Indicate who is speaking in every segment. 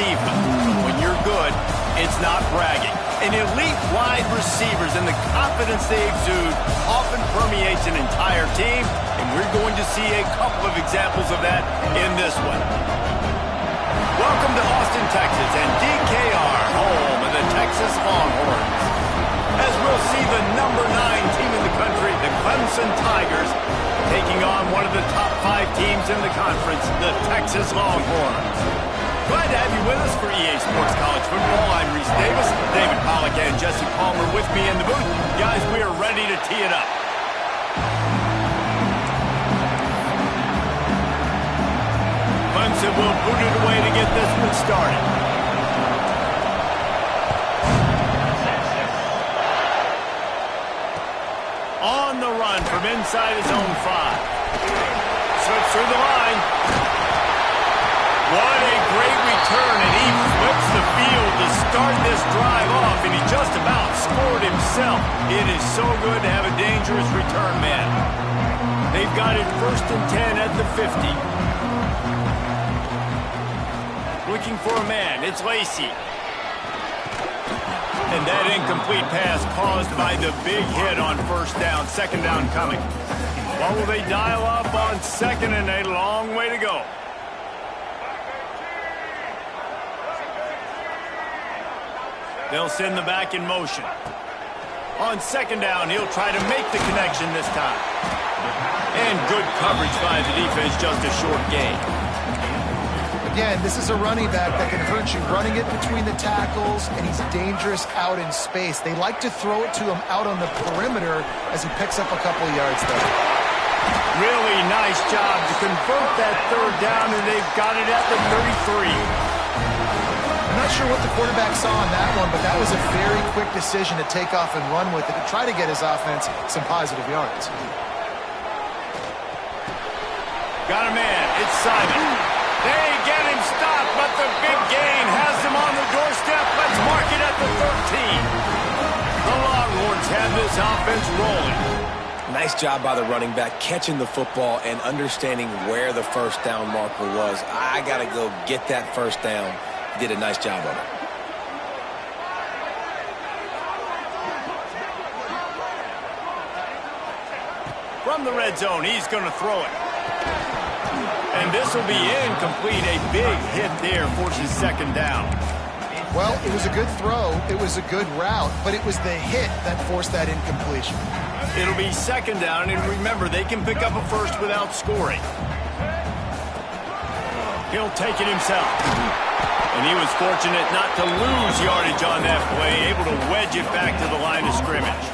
Speaker 1: achievement. But when you're good, it's not bragging. And elite wide receivers and the confidence they exude often permeates an entire team, and we're going to see a couple of examples of that in this one. Welcome to Austin, Texas, and DKR, home of the Texas Longhorns. As we'll see the number 9 team in the country, the Clemson Tigers, taking on one of the top 5 teams in the conference, the Texas Longhorns. Glad to have you with us for EA Sports College Football. I'm Reese Davis, David Pollack, and Jesse Palmer with me in the booth. Guys, we are ready to tee it up. Clemson will boot it away to get this one started. On the run from inside his own 5. Slips through the line. What a great return, and he flips the field to start this drive off, and he just about scored himself. It is so good to have a dangerous return man. They've got it 1st and 10 at the 50. Looking for a man, it's Lacey. And that incomplete pass caused by the big hit on 1st down, 2nd down coming. What will they dial up on 2nd and a long way to go? They'll send the back in motion. On 2nd down, he'll try to make the connection this time. And good coverage by the defense, just a short gain.
Speaker 2: Again, this is a running back that can hurt you, running it between the tackles, and he's dangerous out in space. They like to throw it to him out on the perimeter as he picks up a couple of yards there.
Speaker 1: Really nice job to convert that 3rd down, and they've got it at the 33.
Speaker 2: I'm not sure what the quarterback saw on that one, but that was a very quick decision to take off and run with it to try to get his offense some positive yards.
Speaker 1: Got a man. It's Simon. They get him stopped, but the big gain has him on the doorstep. Let's mark it at the 13. The Longhorns have this offense rolling.
Speaker 3: Nice job by the running back, catching the football and understanding where the 1st down marker was. I got to go get that 1st down. He did a nice job of it.
Speaker 1: From the red zone, he's going to throw it. And this will be incomplete. A big hit there forces 2nd down.
Speaker 2: Well, it was a good throw. It was a good route, but it was the hit that forced that incompletion.
Speaker 1: It'll be 2nd down, and remember, they can pick up a 1st without scoring. He'll take it himself. And he was fortunate not to lose yardage on that play, able to wedge it back to the line of scrimmage.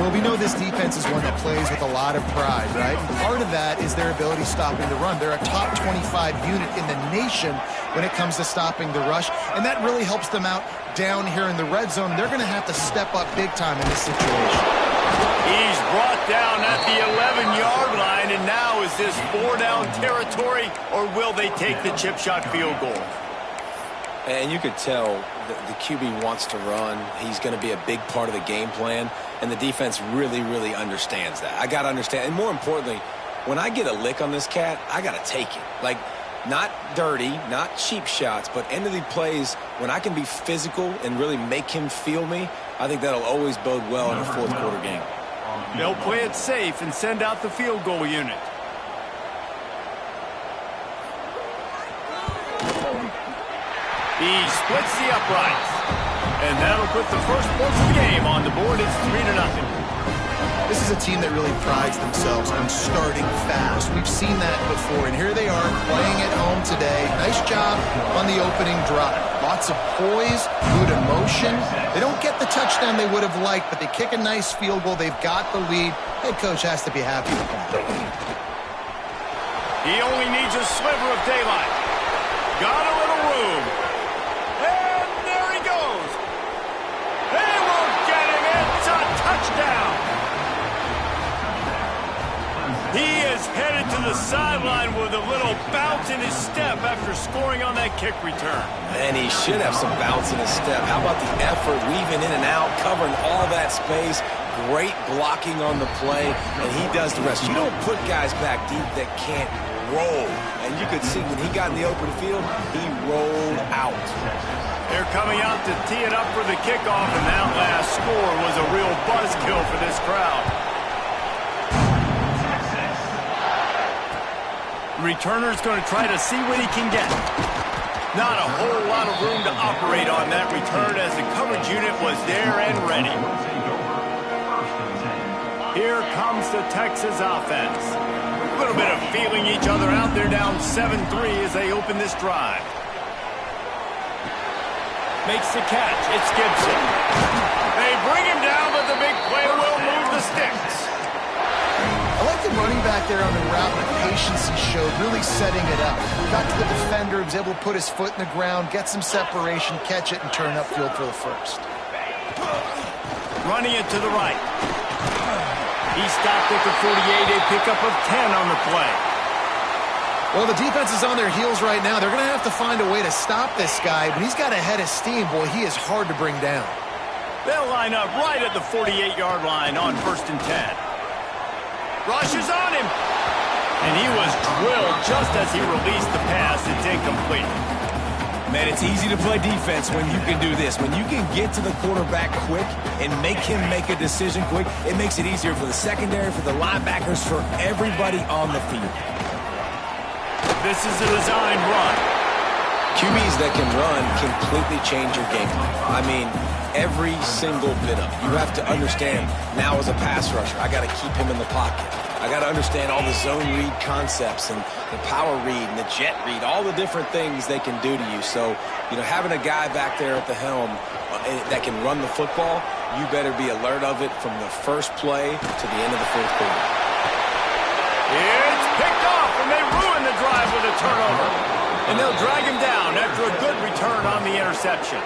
Speaker 2: Well, we know this defense is one that plays with a lot of pride, right? And part of that is their ability stopping the run. They're a top 25 unit in the nation when it comes to stopping the rush, and that really helps them out down here in the red zone. They're going to have to step up big time in this situation.
Speaker 1: He's brought down at the 11-yard line, and now is this 4-down territory, or will they take the chip shot field goal?
Speaker 3: And you could tell the QB wants to run. He's going to be a big part of the game plan, and the defense really, really understands that. I got to understand, and more importantly, when I get a lick on this cat, I got to take it. Like, not dirty, not cheap shots, but end of the plays, when I can be physical and really make him feel me, I think that'll always bode well in a 4th quarter game.
Speaker 1: They'll play it safe and send out the field goal unit. He splits the uprights. And that'll put the first points of the game on the board. It's 3-0.
Speaker 2: This is a team that really prides themselves on starting fast. We've seen that before, and here they are playing at home today. Nice job on the opening drive. Lots of poise, good emotion. They don't get the touchdown they would have liked, but they kick a nice field goal. They've got the lead. Head coach has to be happy with that.
Speaker 1: He only needs a sliver of daylight. Got a little room. And there he goes. They won't get him. It's a touchdown. He is headed to the sideline with a little bounce in his step after scoring on that kick return.
Speaker 3: And he should have some bounce in his step. How about the effort, weaving in and out, covering all that space. Great blocking on the play, and he does the rest. You don't put guys back deep that can't roll. And you could see when he got in the open field, he rolled out.
Speaker 1: They're coming out to tee it up for the kickoff, and that last score was a real buzzkill for this crowd. The returner's going to try to see what he can get. Not a whole lot of room to operate on that return as the coverage unit was there and ready. Here comes the Texas offense. A little bit of feeling each other out. They're down 7-3 as they open this drive. Makes the catch. It's Gibson. They bring him down, but the big play will move the sticks.
Speaker 2: I like the running back there on the route, the patience he showed, really setting it up. Got to the defender, was able to put his foot in the ground, get some separation, catch it, and turn upfield for the first.
Speaker 1: Running it to the right. He stopped at the 48, a pickup of 10 on the play.
Speaker 2: Well, the defense is on their heels right now. They're going to have to find a way to stop this guy, but he's got a head of steam. Boy, he is hard to bring down.
Speaker 1: They'll line up right at the 48-yard line on 1st and 10. Rushes on him. And he was drilled just as he released the pass. It's incomplete.
Speaker 3: Man, it's easy to play defense when you can do this. When you can get to the quarterback quick and make him make a decision quick, it makes it easier for the secondary, for the linebackers, for everybody on the field.
Speaker 1: This is a designed run.
Speaker 3: QBs that can run completely change your game. I mean, every single bit of it. You have to understand, now as a pass rusher, I got to keep him in the pocket. I got to understand all the zone read concepts and the power read and the jet read, all the different things they can do to you. So, you know, having a guy back there at the helm that can run the football, you better be alert of it from the first play to the end of the fourth quarter.
Speaker 1: It's picked off, and they ruin the drive with a turnover. And they'll drag him down after a good return on the interception.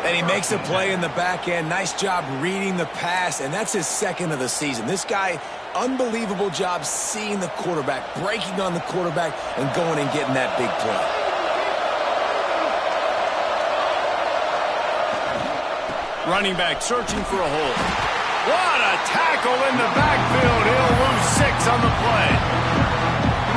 Speaker 3: And he makes a play in the back end. Nice job reading the pass, and that's his second of the season. This guy, unbelievable job seeing the quarterback, breaking on the quarterback, and going and getting that big play.
Speaker 1: Running back searching for a hole. What a tackle in the backfield. He'll lose 6 on the play.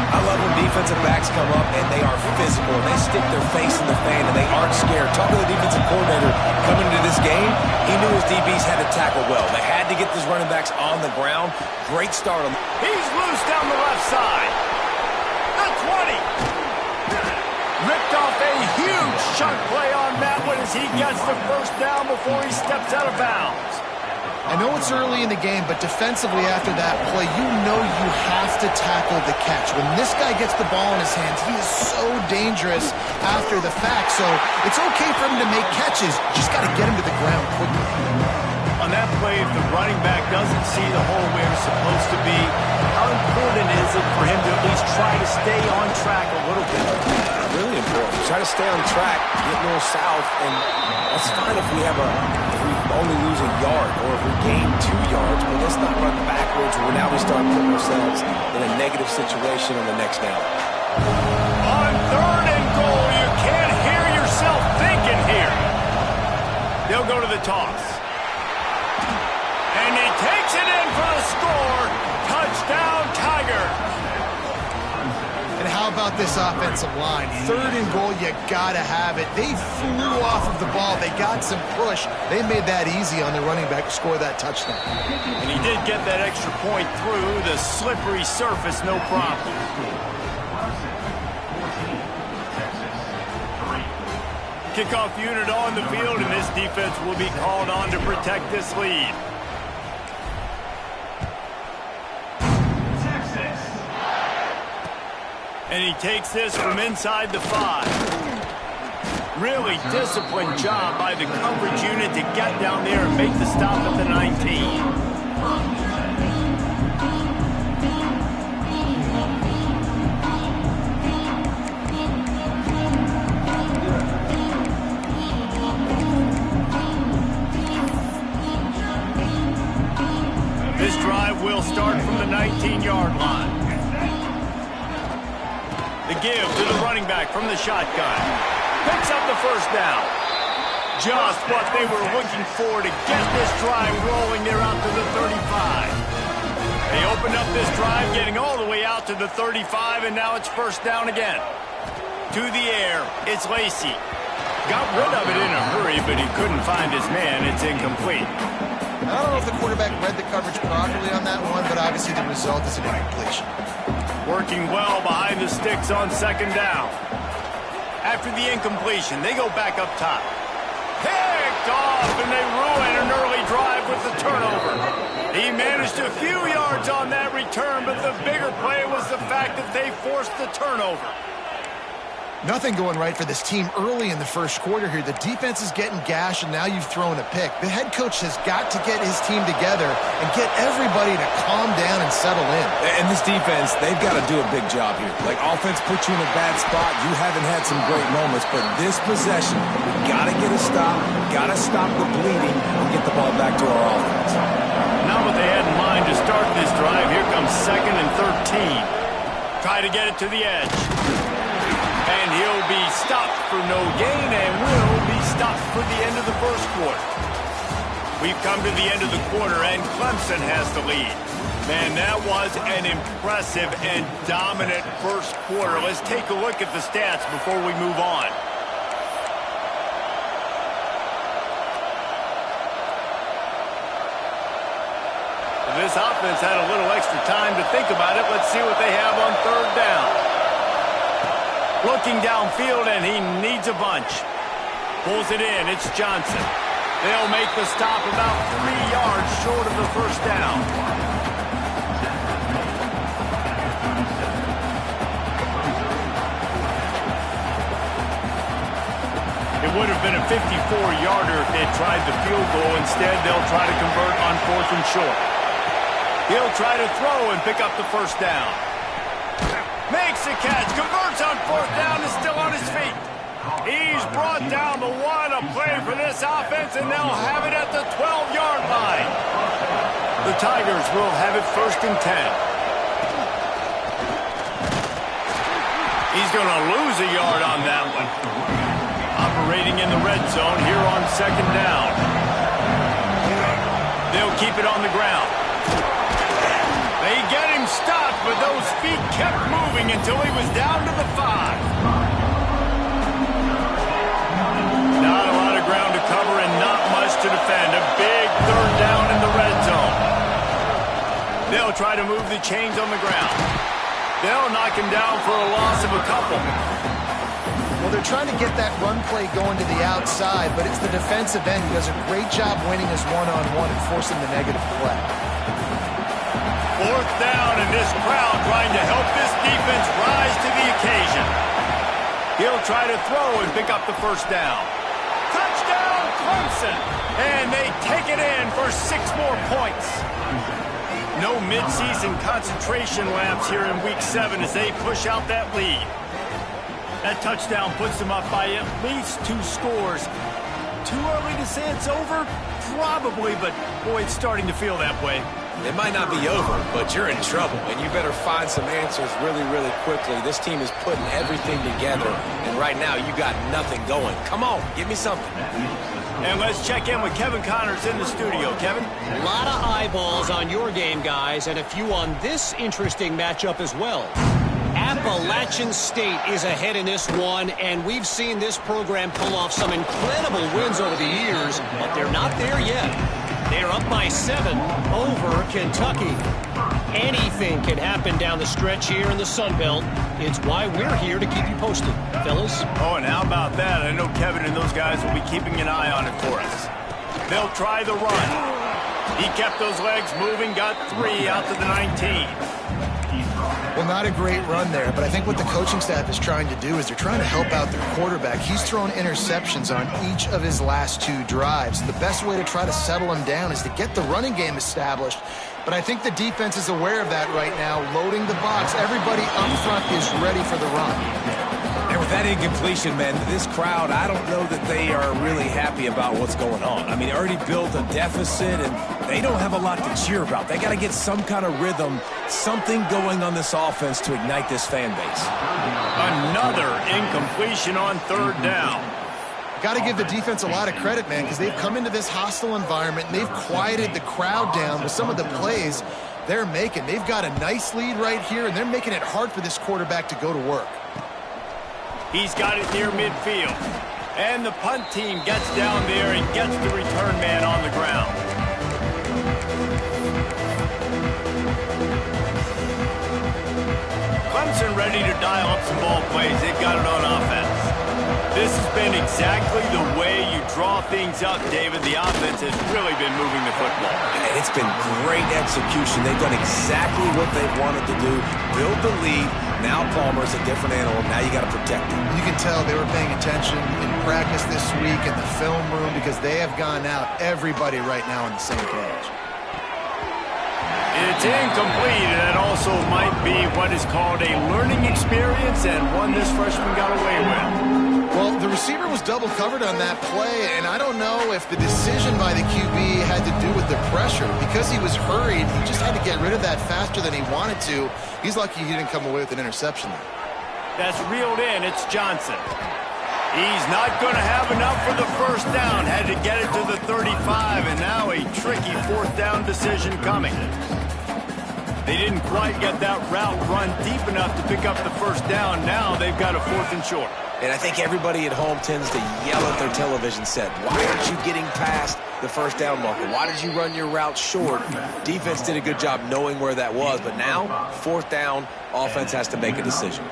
Speaker 3: I love when defensive backs come up and they are physical. They stick their face in the fan and they aren't scared. Talk to the defensive coordinator coming into this game. He knew his DBs had to tackle well. They had to get these running backs on the ground. Great start.
Speaker 1: He's loose down the left side. The 20. Ripped off a huge chunk play on that one as he gets the first down before he steps out of bounds.
Speaker 2: I know it's early in the game, but defensively after that play, you know you have to tackle the catch. When this guy gets the ball in his hands, he is so dangerous after the fact. So it's okay for him to make catches. Just got to get him to the ground quickly.
Speaker 1: On that play, if the running back doesn't see the hole where it's supposed to be, how important is it for him to at least try to stay on track a little bit?
Speaker 3: Really important. Try to stay on track, get more south, and that's fine if we only lose a yard or if we gain 2 yards, but let's not run backwards where now we start putting ourselves in a negative situation on the next down.
Speaker 1: On 3rd and goal, you can't hear yourself thinking here. They'll go to the toss. And he takes it in for the score. Touchdown, Tiger.
Speaker 2: And how about this offensive line? 3rd and goal, you gotta have it. They flew off of the ball. They got some push. They made that easy on the running back to score that touchdown.
Speaker 1: And he did get that extra point through the slippery surface, no problem. Kickoff unit on the field, and this defense will be called on to protect this lead. And he takes this from inside the 5. Really disciplined job by the coverage unit to get down there and make the stop at the 19. This drive will start from the 19-yard line. The give to the running back from the shotgun. Picks up the first down. Just what they were looking for to get this drive rolling. They're out to the 35. They opened up this drive, getting all the way out to the 35, and now it's first down again. To the air, it's Lacy. Got rid of it in a hurry, but he couldn't find his man. It's incomplete.
Speaker 2: I don't know if the quarterback read the coverage properly on that one, but obviously the result is an incompletion.
Speaker 1: Working well behind the sticks on second down. After the incompletion, they go back up top. Picked off, and they ruin an early drive with the turnover. He managed a few yards on that return, but the bigger play was the fact that they forced the turnover.
Speaker 2: Nothing going right for this team early in the first quarter here. The defense is getting gashed, and now you've thrown a pick. The head coach has got to get his team together and get everybody to calm down and settle in.
Speaker 3: And this defense, they've got to do a big job here. Like, offense puts you in a bad spot. You haven't had some great moments, but this possession, we got to get a stop, got to stop the bleeding, and get the ball back to our offense.
Speaker 1: Not what they had in mind to start this drive. Here comes 2nd and 13. Try to get it to the edge. And he'll be stopped for no gain and will be stopped for the end of the first quarter. We've come to the end of the quarter, and Clemson has the lead. Man, that was an impressive and dominant first quarter. Let's take a look at the stats before we move on. This offense had a little extra time to think about it. Let's see what they have on third down. Looking downfield, and he needs a bunch. Pulls it in. It's Johnson. They'll make the stop about 3 yards short of the first down. It would have been a 54-yarder if they had tried the field goal. Instead, they'll try to convert on 4th and short. He'll try to throw and pick up the first down. Makes the catch, converts on 4th down, is still on his feet. He's brought down the one, a play for this offense, and they'll have it at the 12-yard line. The Tigers will have it 1st and 10. He's going to lose a yard on that one. Operating in the red zone here on 2nd down. They'll keep it on the ground. They get him stopped, but those feet kept moving until he was down to the 5. Not a lot of ground to cover and not much to defend. A big 3rd down in the red zone. They'll try to move the chains on the ground. They'll knock him down for a loss of a couple.
Speaker 2: Well, they're trying to get that run play going to the outside, but it's the defensive end who does a great job winning his one-on-one and forcing the negative play.
Speaker 1: 4th down, and this crowd trying to help this defense rise to the occasion. He'll try to throw and pick up the first down. Touchdown, Clemson! And they take it in for 6 more points. No midseason concentration laps here in Week 7 as they push out that lead. That touchdown puts them up by at least 2 scores. Too early to say it's over? Probably, but boy, it's starting to feel that way.
Speaker 3: It might not be over, but you're in trouble, and you better find some answers really, really quickly. This team is putting everything together, and right now you got nothing going. Come on, give me something.
Speaker 1: And let's check in with Kevin Connors in the studio. Kevin?
Speaker 4: A lot of eyeballs on your game, guys, and a few on this interesting matchup as well. Appalachian State is ahead in this one, and we've seen this program pull off some incredible wins over the years, but they're not there yet. They're up by 7 over Kentucky. Anything can happen down the stretch here in the Sun Belt. It's why we're here to keep you posted, fellas.
Speaker 1: Oh, and how about that? I know Kevin and those guys will be keeping an eye on it for us. They'll try the run. He kept those legs moving, got 3 out to the 19.
Speaker 2: Well, not a great run there, but I think what the coaching staff is trying to do is they're trying to help out their quarterback. He's thrown interceptions on each of his last 2 drives. The best way to try to settle him down is to get the running game established. But I think the defense is aware of that right now, loading the box. Everybody up front is ready for the run.
Speaker 3: And with that incompletion, man, this crowd, I don't know that they are really happy about what's going on. I mean, they already built a deficit, and they don't have a lot to cheer about. They got to get some kind of rhythm, something going on this offense to ignite this fan base.
Speaker 1: Another incompletion on 3rd down.
Speaker 2: Got to give the defense a lot of credit, man, because they've come into this hostile environment, and they've quieted the crowd down with some of the plays. They've got a nice lead right here, and they're making it hard for this quarterback to go to work.
Speaker 1: He's got it near midfield. And the punt team gets down there and gets the return man on the ground. Clemson ready to dial up some ball plays. They've got it on offense. This has been exactly the way you draw things up, David. The offense has really been moving the football.
Speaker 3: And it's been great execution. They've done exactly what they've wanted to do. Build the lead. Now Palmer's a different animal. Now you got to protect him.
Speaker 2: You can tell they were paying attention in practice this week in the film room because they have gone out everybody right now on the same page.
Speaker 1: It's incomplete, and it also might be what is called a learning experience and one this freshman got away with.
Speaker 2: Well, the receiver was double covered on that play, and I don't know if the decision by the QB had to do with the pressure. Because he was hurried, he just had to get rid of that faster than he wanted to. He's lucky he didn't come away with an interception there.
Speaker 1: That's reeled in. It's Johnson. He's not going to have enough for the first down. Had to get it to the 35, and now a tricky fourth down decision coming. They didn't quite get that route run deep enough to pick up the first down. Now they've got a 4th and short.
Speaker 3: And I think everybody at home tends to yell at their television set. Why aren't you getting past the first down marker? Why did you run your route short? Defense did a good job knowing where that was, but now, 4th down, offense has to make a decision.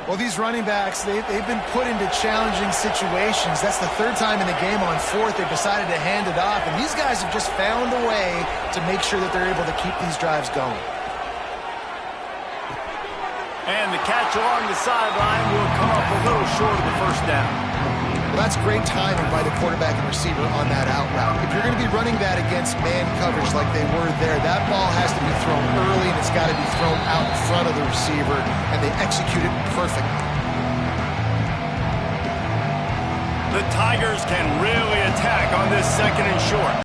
Speaker 2: Well, these running backs, they've been put into challenging situations. That's the 3rd time in the game on 4th they've decided to hand it off, and these guys have just found a way to make sure that they're able to keep these drives going.
Speaker 1: And the catch along the sideline will come up a little short of the first down.
Speaker 2: Well, that's great timing by the quarterback and receiver on that out route. If you're going to be running that against man coverage like they were there, that ball has to be thrown early, and it's got to be thrown out in front of the receiver, and they execute it perfectly.
Speaker 1: The Tigers can really attack on this 2nd and short.